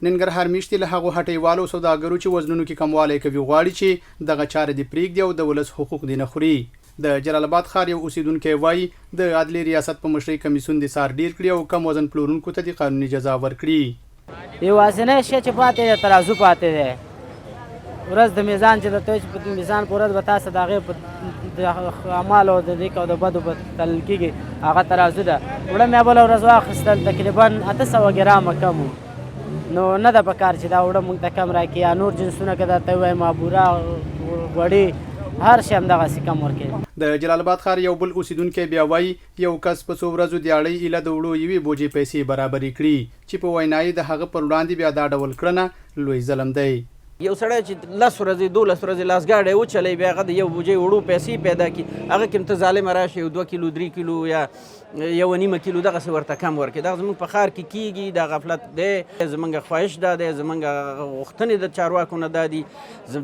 ننګرهار ميشتي له هغو هټېوالو سوداګرو چې وزنونو کې کموالی کوي غواړي چې دغه چارې دې پرېږدي او د ولس حقوق دې نه خوري. د جلال آباد ښار یو اوسیدونکی وایي د عدلي ریاست په مشرۍ کمیسیون دې څار ډېر کړي او کم وزن پلورونکو ته دې قانوني جزا ورکړي. یوازینی شی چې پاتې دی ترازو پاتې دی. ورځ د میزان چې درته وایي چې په میزان په ورځ به تاسو د هغې په اعمالو د دې او د بدو به تلل کېږي هغه ترازو ده. وړه مې بله ورځ واخیستل تقریبا 800 ګرامه کم و. نو نه ده پکار چې دا وړه موږ ته کم راکړي یا نور جنسونه که درته ووایم بوره غوړي هر شی همدغسې کم ورکوي. د جلال آباد ښار یو بل اوسیدونکی بیا وایي یو کس په څو ورځو دیاړۍ ایله د وړو یوې بوجې پیسې برابرې کړي چې په وینا یې د هغه پر وړاندې بیا دا ډول کړنه لوی ظلم دی. یو سړی چې 10 ورځې 12 ورځې لاسګاډی وچلی بیا هغه د یو بوجۍ وړو پیسې پیدا کړي هغه کې هم ته ظالمه راشي یو 2 کیلو 3 کیلو یا 1.5 کیلو دغسې ورته کم ورکړي. دغه زموږ په ښار کې کېږي دا غفلت دی. زموږ خواهش دا دی زموږ غوښتنې د چارواکو نه دا دي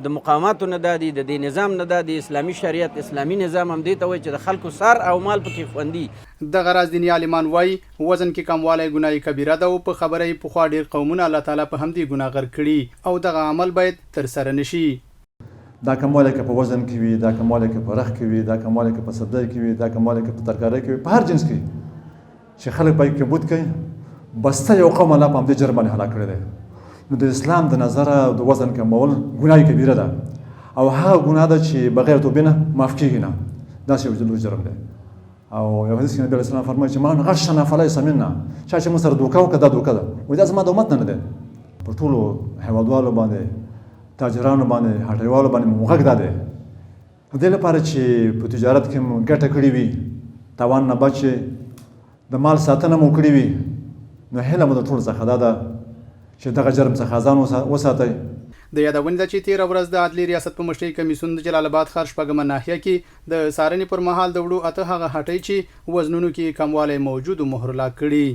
د مقاماتو نه دا دي د دې نظام نه دا دي اسلامي شریعت اسلامي نظام هم دې ته وایي چې د خلکو سر او مال پکې خوندي. دغه راز دیني عالمان وایي وزن کې کموالی ګناه کبیره ده او په خبره یې پخوا ډېر قومونه الله تعالی په همدې ګناهګر کړي او دغه عمل باید ترسره نشي. دا کموالی که په وزن کې وي دا کموالی که په رخ کې وي دا کموالی که په سبزی کې وي دا کموالی که په ترکارۍ کې وي په هر جنس کې چې خلک پکې کبود کوي بسته یو قوم الله په همدې جرم باندې هلاک کړی دی. نو د اسلام د نظره د وزن کمول ګناه کبیره ده او هغه ګناه ده چې بغیر توبې نه معاف کېږي نه. داسې یو لوی جرم دی. او یو حدیث کې نبي علیه السلام فرمایي چې من غشنا فلیس منا چا چې موږ سره دوکه وکړه دا دوکه ده. وایي دا زما د امت نه دی. په ټولو هیوادوالو باندې تاجرانو باندې هټېوالو باندې مو غږ دا دی د دې لپاره چې په تجارت کې مو ګټه کړې وي تاوان نه بچ د مال ساتنه مو کړې وي نو هیله مو د ټولو څخه دا ده چې دغه جرم څخه ځان وساتئ. د یادونې ده چې تېره ورځ د عدلي ریاست په مشرۍ کمیسیون د جلال آباد ښار شپږمه ناحیه کې د څارنې پر مهال د وړو 8 هغه هټۍ چې وزنونو کې کموالی موجود و مهر لا کړي.